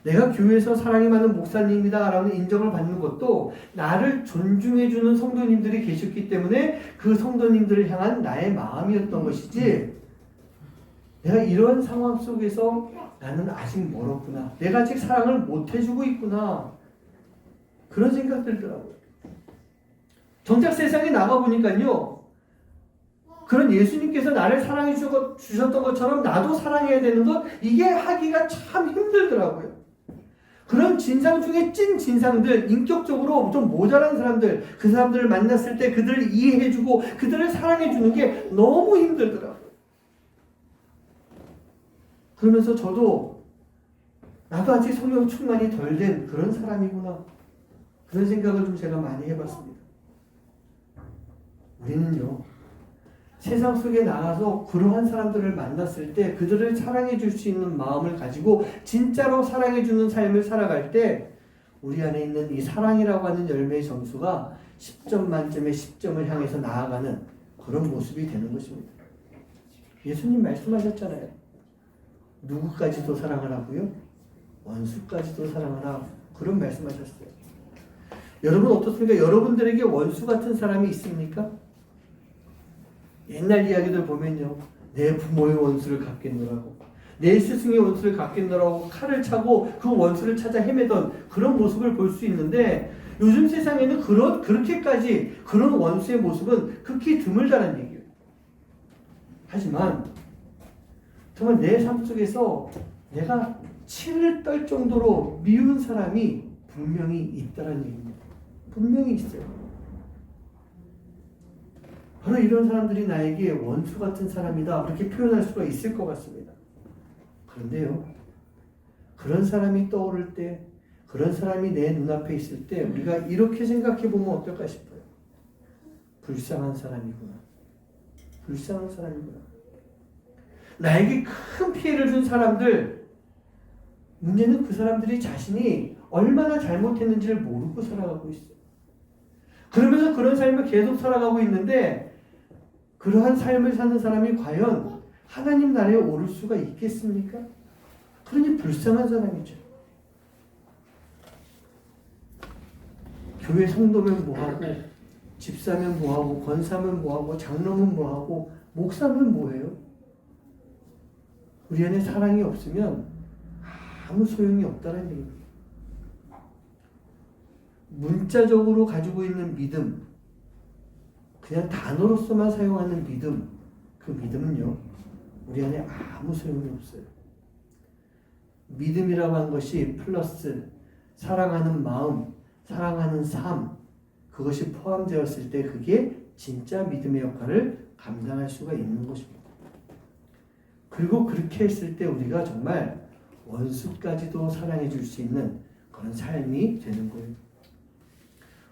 내가 교회에서 사랑이 많은 목사님이다 라는 인정을 받는 것도 나를 존중해주는 성도님들이 계셨기 때문에 그 성도님들을 향한 나의 마음이었던 것이지, 내가 이런 상황 속에서 나는 아직 멀었구나, 내가 아직 사랑을 못 해주고 있구나, 그런 생각 들더라고요. 정작 세상에 나가보니까요, 그런 예수님께서 나를 사랑해 주셨던 것처럼 나도 사랑해야 되는 것, 이게 하기가 참 힘들더라고요. 그런 진상 중에 찐 진상들, 인격적으로 좀 모자란 사람들, 그 사람들을 만났을 때 그들을 이해해주고 그들을 사랑해주는 게 너무 힘들더라고요. 그러면서 저도 나도 아직 성령 충만이 덜 된 그런 사람이구나, 그런 생각을 좀 제가 많이 해봤습니다. 우리는요, 세상 속에 나가서 그러한 사람들을 만났을 때 그들을 사랑해 줄 수 있는 마음을 가지고 진짜로 사랑해 주는 삶을 살아갈 때 우리 안에 있는 이 사랑이라고 하는 열매의 점수가 10점 만점에 10점을 향해서 나아가는 그런 모습이 되는 것입니다. 예수님 말씀하셨잖아요. 누구까지도 사랑을 하고요, 원수까지도 사랑을 하고, 그런 말씀하셨어요. 여러분 어떻습니까? 여러분들에게 원수 같은 사람이 있습니까? 옛날 이야기들 보면요, 내 부모의 원수를 갚겠노라고, 내 스승의 원수를 갚겠노라고 칼을 차고 그 원수를 찾아 헤매던 그런 모습을 볼 수 있는데, 요즘 세상에는 그렇게까지 그런 원수의 모습은 극히 드물다는 얘기예요. 하지만 정말 내 삶 속에서 내가 치를 떨 정도로 미운 사람이 분명히 있다는 얘기입니다. 분명히 있어요. 바로 이런 사람들이 나에게 원수 같은 사람이다, 그렇게 표현할 수가 있을 것 같습니다. 그런데요, 그런 사람이 떠오를 때, 그런 사람이 내 눈앞에 있을 때 우리가 이렇게 생각해 보면 어떨까 싶어요. 불쌍한 사람이구나. 나에게 큰 피해를 준 사람들, 문제는 그 사람들이 자신이 얼마나 잘못했는지를 모르고 살아가고 있어요. 그러면서 그런 삶을 계속 살아가고 있는데, 그러한 삶을 사는 사람이 과연 하나님 나라에 오를 수가 있겠습니까? 그러니 불쌍한 사람이죠. 교회 성도면 뭐하고, 집사면 뭐하고, 권사면 뭐하고, 장로면 뭐하고, 목사면 뭐해요? 우리 안에 사랑이 없으면 아무 소용이 없다는 얘기입니다. 문자적으로 가지고 있는 믿음, 그냥 단어로서만 사용하는 믿음, 그 믿음은요, 우리 안에 아무 소용이 없어요. 믿음이라고 하는 것이 플러스 사랑하는 마음, 사랑하는 삶, 그것이 포함되었을 때 그게 진짜 믿음의 역할을 감당할 수가 있는 것입니다. 그리고 그렇게 했을 때 우리가 정말 원수까지도 사랑해 줄 수 있는 그런 삶이 되는 거예요.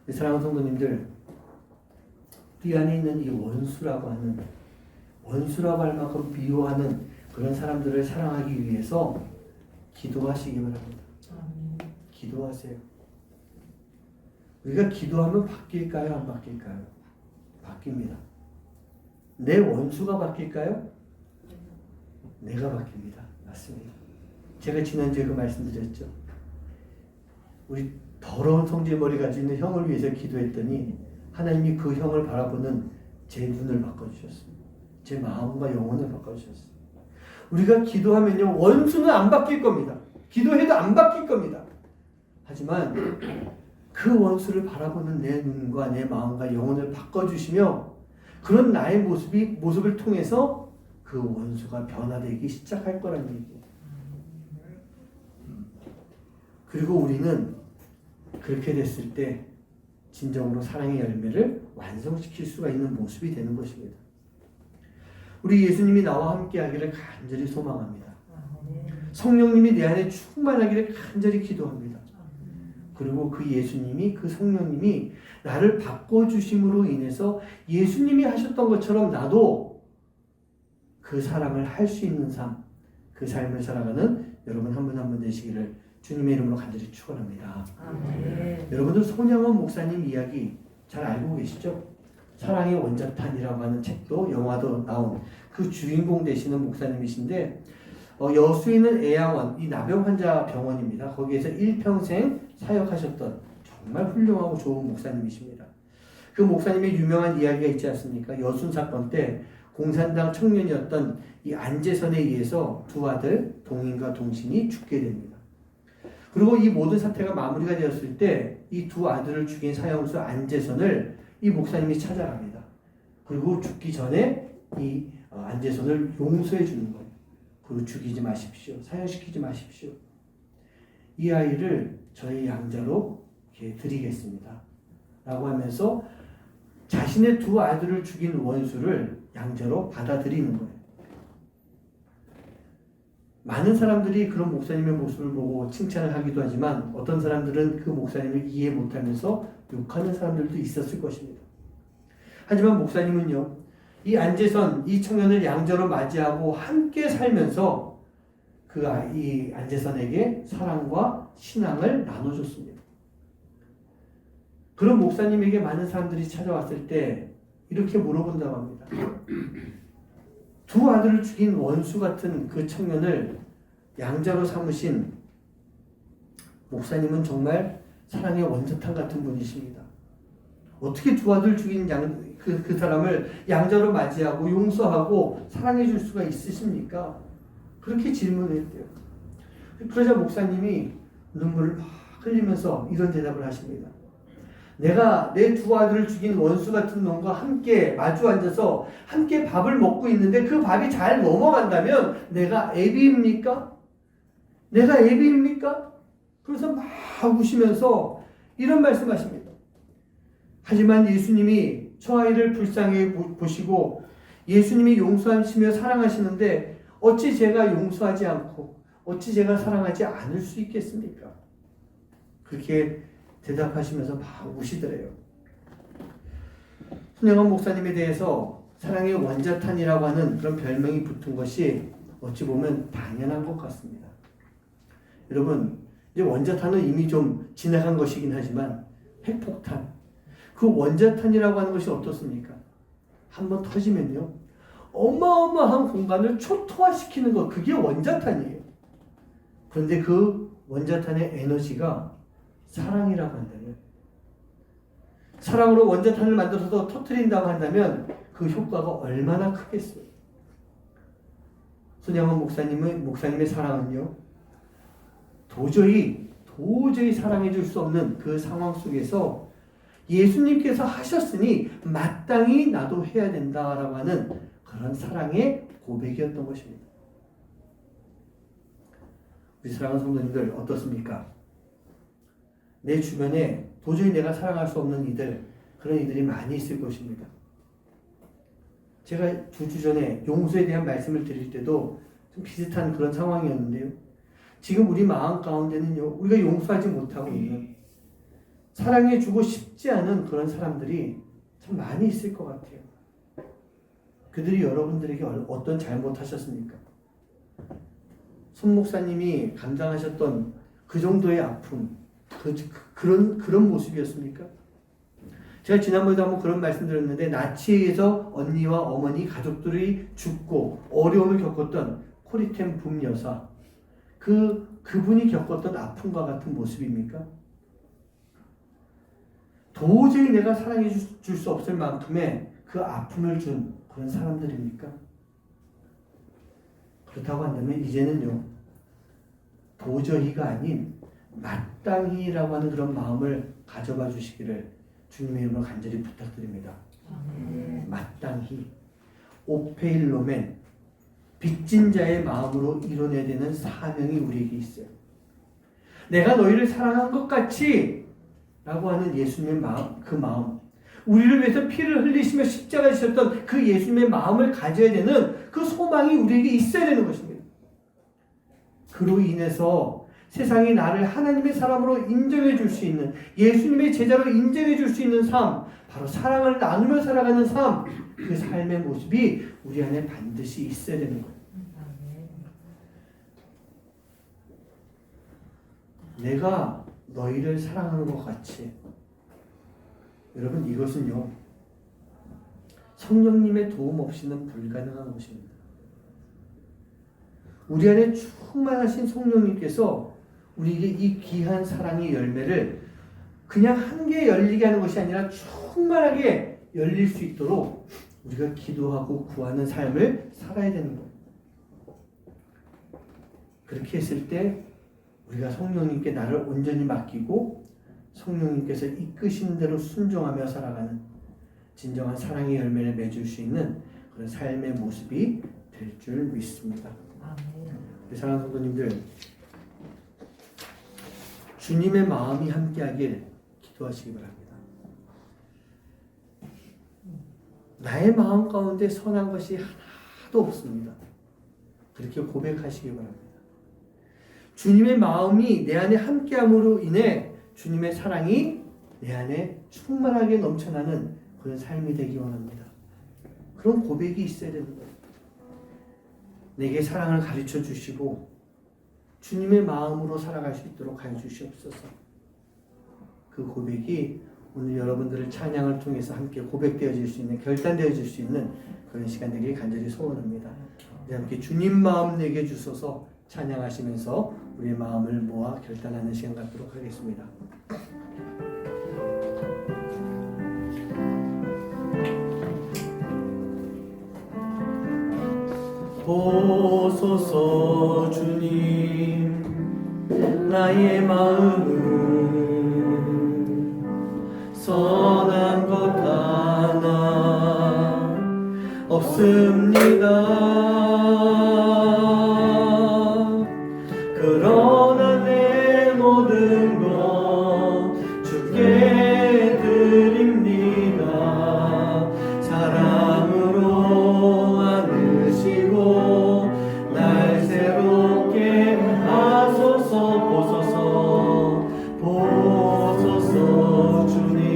우리 사랑하는 성도님들, 우리 안에 있는 이 원수라고 할 만큼 미워하는 그런 사람들을 사랑하기 위해서 기도하시기 바랍니다. 기도하세요. 우리가 기도하면 바뀔까요? 안 바뀔까요? 바뀝니다. 내 원수가 바뀔까요? 내가 바뀝니다. 맞습니다. 제가 지난주에 그 말씀드렸죠. 우리 더러운 성질머리 가지고 있는 형을 위해서 기도했더니 하나님이 그 형을 바라보는 제 눈을 바꿔주셨습니다. 제 마음과 영혼을 바꿔주셨습니다. 우리가 기도하면요, 원수는 안 바뀔 겁니다. 기도해도 안 바뀔 겁니다. 하지만 그 원수를 바라보는 내 눈과 내 마음과 영혼을 바꿔주시며 그런 나의 모습을 통해서 그 원수가 변화되기 시작할 거란 얘기예요. 그리고 우리는 그렇게 됐을 때 진정으로 사랑의 열매를 완성시킬 수가 있는 모습이 되는 것입니다. 우리 예수님이 나와 함께 하기를 간절히 소망합니다. 성령님이 내 안에 충만하기를 간절히 기도합니다. 그리고 그 예수님이, 그 성령님이 나를 바꿔주심으로 인해서 예수님이 하셨던 것처럼 나도 그 사랑을 할 수 있는 삶, 그 삶을 살아가는 여러분 한 분 한 분 되시기를 주님의 이름으로 간절히 축원합니다. 여러분들 손양원 목사님 이야기 잘 알고 계시죠? 사랑의 원자탄이라고 하는 책도 영화도 나온 그 주인공 되시는 목사님이신데 여수에 애양원, 이 나병 환자 병원입니다. 거기에서 일평생 사역하셨던 정말 훌륭하고 좋은 목사님이십니다. 그 목사님의 유명한 이야기가 있지 않습니까? 여순 사건 때 공산당 청년이었던 이 안재선에 의해서 두 아들 동인과 동신이 죽게 됩니다. 그리고 이 모든 사태가 마무리가 되었을 때 이 두 아들을 죽인 사형수 안재선을 이 목사님이 찾아갑니다. 그리고 죽기 전에 이 안재선을 용서해 주는 거예요. 그리고 죽이지 마십시오. 사형시키지 마십시오. 이 아이를 저의 양자로 이렇게 드리겠습니다. 라고 하면서 자신의 두 아들을 죽인 원수를 양자로 받아들이는 거예요. 많은 사람들이 그런 목사님의 모습을 보고 칭찬을 하기도 하지만 어떤 사람들은 그 목사님을 이해 못하면서 욕하는 사람들도 있었을 것입니다. 하지만 목사님은요, 이 안재선, 이 청년을 양자로 맞이하고 함께 살면서 이 안재선에게 사랑과 신앙을 나눠줬습니다. 그런 목사님에게 많은 사람들이 찾아왔을 때 이렇게 물어본다고 합니다. 두 아들을 죽인 원수 같은 그 청년을 양자로 삼으신 목사님은 정말 사랑의 원자탄 같은 분이십니다. 어떻게 두 아들 죽인 그 사람을 양자로 맞이하고 용서하고 사랑해 줄 수가 있으십니까? 그렇게 질문했대요. 그러자 목사님이 눈물을 막 흘리면서 이런 대답을 하십니다. 내가 내 두 아들을 죽인 원수 같은 놈과 함께 마주 앉아서 함께 밥을 먹고 있는데 그 밥이 잘 넘어간다면 내가 애비입니까? 내가 애비입니까? 그래서 막 우시면서 이런 말씀하십니다. 하지만 예수님이 저 아이를 불쌍히 보시고 예수님이 용서하시며 사랑하시는데 어찌 제가 용서하지 않고 어찌 제가 사랑하지 않을 수 있겠습니까? 그렇게 대답하시면서 막 우시더래요. 손양원 목사님에 대해서 사랑의 원자탄이라고 하는 그런 별명이 붙은 것이 어찌 보면 당연한 것 같습니다. 여러분, 이제 원자탄은 이미 좀 지나간 것이긴 하지만 핵폭탄, 그 원자탄이라고 하는 것이 어떻습니까? 한번 터지면요, 어마어마한 공간을 초토화시키는 것, 그게 원자탄이에요. 그런데 그 원자탄의 에너지가 사랑이라고 한다면, 사랑으로 원자탄을 만들어서 터뜨린다고 한다면 그 효과가 얼마나 크겠어요. 손양원 목사님의 사랑은요, 도저히 사랑해 줄 수 없는 그 상황 속에서 예수님께서 하셨으니 마땅히 나도 해야 된다라고 하는 그런 사랑의 고백이었던 것입니다. 우리 사랑하는 성도님들 어떻습니까? 내 주변에 도저히 내가 사랑할 수 없는 이들, 그런 이들이 많이 있을 것입니다. 제가 2주 전에 용서에 대한 말씀을 드릴 때도 좀 비슷한 그런 상황이었는데요. 지금 우리 마음 가운데는요, 우리가 용서하지 못하고 있는, 사랑해주고 싶지 않은 그런 사람들이 참 많이 있을 것 같아요. 그들이 여러분들에게 어떤 잘못하셨습니까? 손 목사님이 감당하셨던 그 정도의 아픔, 그런 모습이었습니까? 제가 지난번에도 한번 그런 말씀 드렸는데, 나치에 의해서 언니와 어머니 가족들이 죽고 어려움을 겪었던 코리템 붐 여사, 그분이 겪었던 아픔과 같은 모습입니까? 도저히 내가 사랑해 줄 수 없을 만큼의 그 아픔을 준 그런 사람들입니까? 그렇다고 한다면 이제는요, 도저히가 아닌 마땅히라고 하는 그런 마음을 가져봐 주시기를 주님의 이름으로 간절히 부탁드립니다. 마땅히 오페일로멘, 빚진 자의 마음으로 이뤄내야 되는 사명이 우리에게 있어요. 내가 너희를 사랑한 것 같이 라고 하는 예수님의 마음, 그 마음, 우리를 위해서 피를 흘리시며 십자가 지셨던 그 예수님의 마음을 가져야 되는 그 소망이 우리에게 있어야 되는 것입니다. 그로 인해서 세상이 나를 하나님의 사람으로 인정해 줄 수 있는, 예수님의 제자로 인정해 줄 수 있는 삶, 바로 사랑을 나누며 살아가는 삶, 그 삶의 모습이 우리 안에 반드시 있어야 되는 거예요. 내가 너희를 사랑하는 것 같이. 여러분, 이것은요, 성령님의 도움 없이는 불가능한 것입니다. 우리 안에 충만하신 성령님께서 우리에게 이 귀한 사랑의 열매를 그냥 한 개 열리게 하는 것이 아니라 충만하게 열릴 수 있도록 우리가 기도하고 구하는 삶을 살아야 되는 거예요. 그렇게 했을 때 우리가 성령님께 나를 온전히 맡기고 성령님께서 이끄신 대로 순종하며 살아가는 진정한 사랑의 열매를 맺을 수 있는 그런 삶의 모습이 될 줄 믿습니다. 우리 사랑하는 성도님들, 주님의 마음이 함께하길 기도하시기 바랍니다. 나의 마음 가운데 선한 것이 하나도 없습니다. 그렇게 고백하시기 바랍니다. 주님의 마음이 내 안에 함께함으로 인해 주님의 사랑이 내 안에 충만하게 넘쳐나는 그런 삶이 되기 원합니다. 그런 고백이 있어야 되는 거예요. 내게 사랑을 가르쳐 주시고 주님의 마음으로 살아갈 수 있도록 하여 주시옵소서. 그 고백이 오늘 여러분들의 찬양을 통해서 함께 고백되어질 수 있는, 결단되어질 수 있는 그런 시간 되길 간절히 소원합니다. 우리 함께 주님 마음 내게 주소서 찬양하시면서 우리의 마음을 모아 결단하는 시간 갖도록 하겠습니다. 보소서 주님, 나의 마음은 선한 것 하나 없습니다. 그러나 내 모든 것 주께 드립니다. 사랑으로 안으시고 날 새롭게 하소서. 보소서 주님,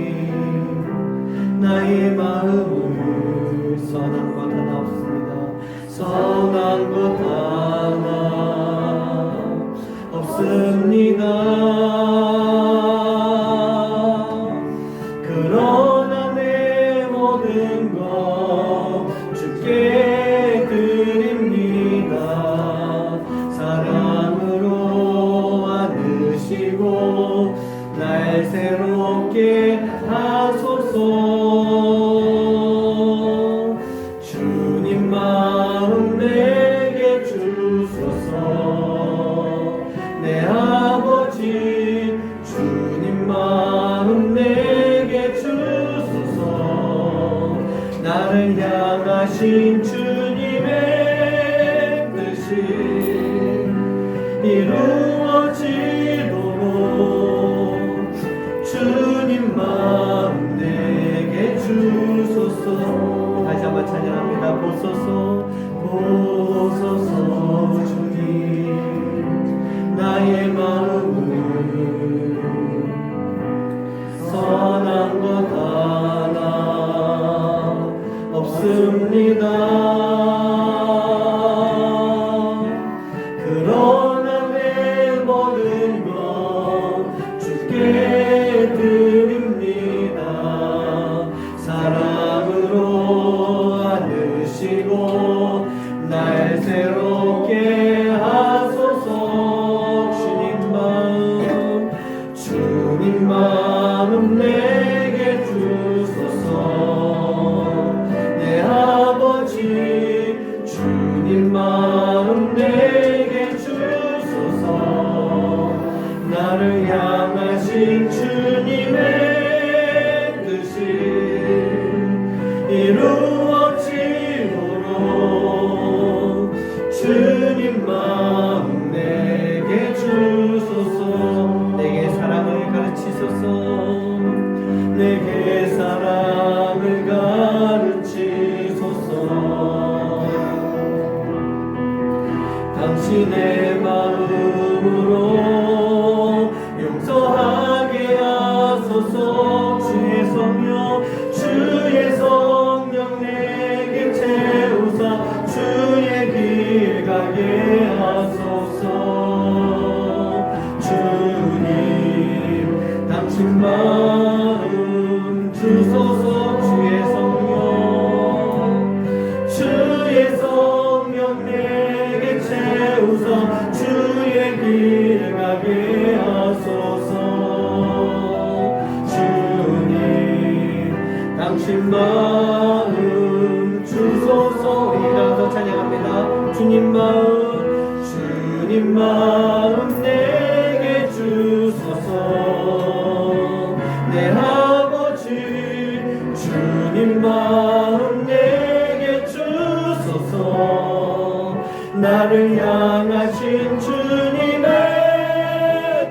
나의 마음을 선한 것 하나 없습니다. 선한 것 하나 없습니다. 그러나 내 모든 것 주께 드립니다. 사랑으로 안으시고 날 새롭게 하소서. 주님 마음 내게 주소서. 내 아버지 주님 마음 내게 주소서. 나를 향하신 주님의 뜻이 이루어지도록 주님 마음 내게 주소서. 다시 한번 찬양합니다. 보소서 주님, 나의 마음은 선한 것 하나 없습니다. 그러나 내 모든 것 주께 주님 마음 내게 주소서. 내게 사랑을 가르치소서. 내게 사랑을 가르치소서. 당신의 마음으로 용서하게 하소서. 주의 성령 내게 채우사 주의 길 가게 하소서. 주님 당신 마음 주소서. 주의 성령 내게 채우사 주의 길 가게 하소서. 주님 당신 마음 주소서. 우리가 더 찬양합니다. 주님 마음 내게 주소서. 내 아버지 주님 마음 내게 주소서. 나를 향하신 주님의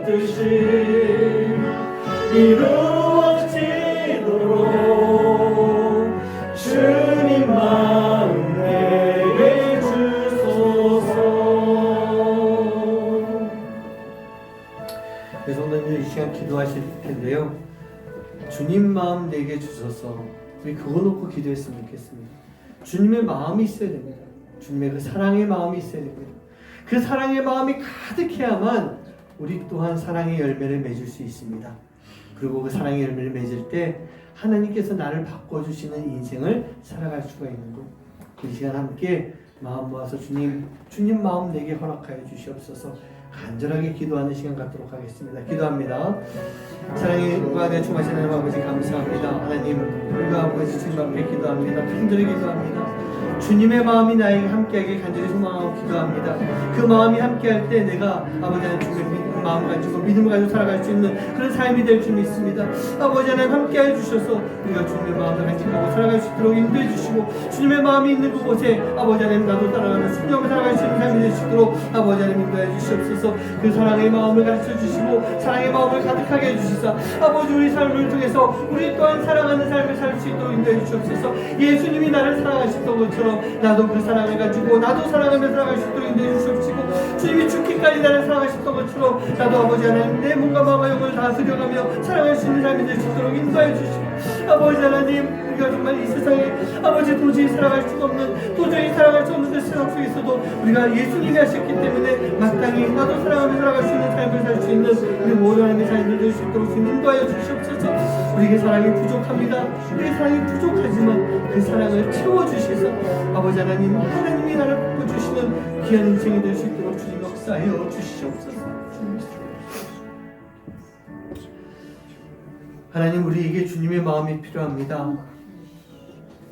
뜻이 이루어지도록 주님 마음 내게 주소서. 성도님들 이 시간 기도하실 텐데요, 주님 마음 내게 주소서. 우리 그거 놓고 기도했으면 좋겠습니다. 주님의 마음이 있어야 됩니다. 주님의 그 사랑의 마음이 있어야 됩니다. 그 사랑의 마음이 가득해야만 우리 또한 사랑의 열매를 맺을 수 있습니다. 그리고 그 사랑의 열매를 맺을 때 하나님께서 나를 바꿔주시는 인생을 살아갈 수가 있는 것. 이 시간 함께 마음 모아서 주님 마음 내게 허락하여 주시옵소서. 간절하게 기도하는 시간 갖도록 하겠습니다. 기도합니다. 사랑의 은혜가 충만하신 하나님 아버지 감사합니다. 하나님 우리가 아버지 주님 앞에 기도합니다. 간절히 기도합니다. 주님의 마음이 나에게 함께하길 간절히 소망하고 기도합니다. 그 마음이 함께할 때 내가 아버지 하나님 주님의 마음 가지고 믿음을 가지고 살아갈 수 있는 그런 삶이 될 줄 믿습니다. 아버지 하나님 함께해 주셔서 우리가 주님의 마음을 간직하고 살아갈 수 있도록 인도해 주시고, 주님의 마음이 있는 그곳에 아버지 하나님 나도 따라가는 순종을 살아갈 수 있는 삶이 될 수 있도록 아버지 하나님 인도해 주시옵소서. 그 사랑의 마음을 가르쳐 주시고 사랑의 마음을 가득하게 해주시사 아버지 우리 삶을 통해서 우리 또한 사랑하는 삶을 살 수 있도록 인도해 주시옵소서. 예수님이 나를 사랑하셨던 것처럼 나도 그 사랑을 가지고 나도 사랑하며 살아갈 수 있도록 인도해 주시옵시고, 주님이 죽기까지 나를 사랑하셨던 것처럼 나도 아버지 하나님 내 몸과 마음과 영혼을 다 드려가며 사랑할 수 있는 삶이 될 수 있도록 인도해 주시고, 아버지 하나님 우리가 정말 이 세상에 아버지 도저히 살아갈 수가 없는 도저히 살아갈 수 없는 그 세상 속에서도 우리가 예수님이 하셨기 때문에 마땅히 나도 사랑하며 살아갈 수 있는 삶을 살 수 있는 우리 모든 하나님의 자녀들 될 수 있도록 주님 인도하여 주시옵소서. 우리에게 사랑이 부족합니다. 우리에게 사랑이 부족하지만 그 사랑을 채워주셔서 아버지 하나님이 나를 부어주시는 귀한 인생이 될 수 있도록 주님 역사하여 주시옵소서. 하나님 우리에게 주님의 마음이 필요합니다.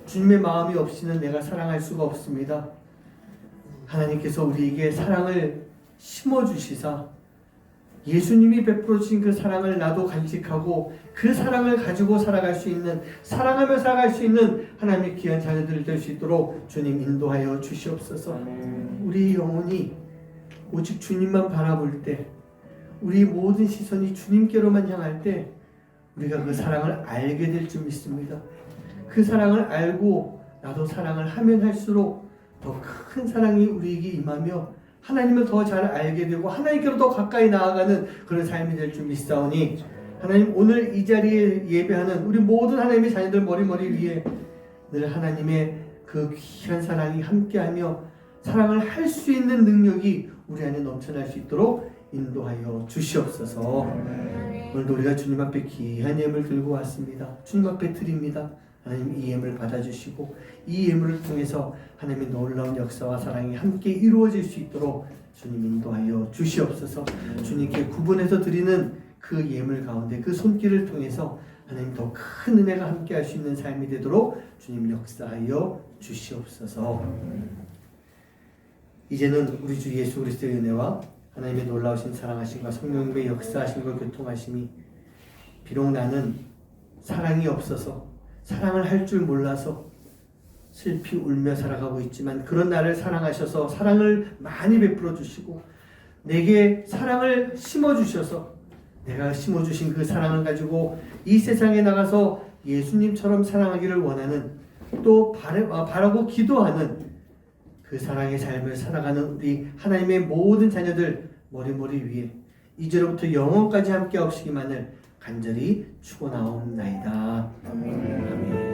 주님의 마음이 없이는 내가 사랑할 수가 없습니다. 하나님께서 우리에게 사랑을 심어주시사 예수님이 베풀어 주신 그 사랑을 나도 간직하고 그 사랑을 가지고 살아갈 수 있는, 사랑하며 살아갈 수 있는 하나님의 귀한 자녀들 될 수 있도록 주님 인도하여 주시옵소서. 우리 영혼이 오직 주님만 바라볼 때, 우리 모든 시선이 주님께로만 향할 때 우리가 그 사랑을 알게 될 줄 믿습니다. 그 사랑을 알고 나도 사랑을 하면 할수록 더 큰 사랑이 우리에게 임하며 하나님을 더 잘 알게 되고 하나님께로 더 가까이 나아가는 그런 삶이 될 줄 믿사오니, 하나님 오늘 이 자리에 예배하는 우리 모든 하나님의 자녀들 머리 위에 늘 하나님의 그 귀한 사랑이 함께하며 사랑을 할 수 있는 능력이 우리 안에 넘쳐날 수 있도록 인도하여 주시옵소서. 오늘도 우리가 주님 앞에 귀한 예물을 들고 왔습니다. 주님 앞에 드립니다. 하나님 이 예물을 받아주시고 이 예물을 통해서 하나님의 놀라운 역사와 사랑이 함께 이루어질 수 있도록 주님 인도하여 주시옵소서. 주님께 구분해서 드리는 그 예물 가운데 그 손길을 통해서 하나님 더 큰 은혜가 함께 할 수 있는 삶이 되도록 주님 역사하여 주시옵소서. 이제는 우리 주 예수 그리스도의 은혜와 하나님의 놀라우신 사랑하심과 성령님의 역사하심과 교통하심이, 비록 나는 사랑이 없어서 사랑을 할 줄 몰라서 슬피 울며 살아가고 있지만 그런 나를 사랑하셔서 사랑을 많이 베풀어 주시고 내게 사랑을 심어 주셔서 내가 심어 주신 그 사랑을 가지고 이 세상에 나가서 예수님처럼 사랑하기를 원하는 또 바라고 기도하는 그 사랑의 삶을 살아가는 우리 하나님의 모든 자녀들 머리머리 위에 이제로부터 영원까지 함께 하시기만을 간절히 축원하옵나이다. 아멘.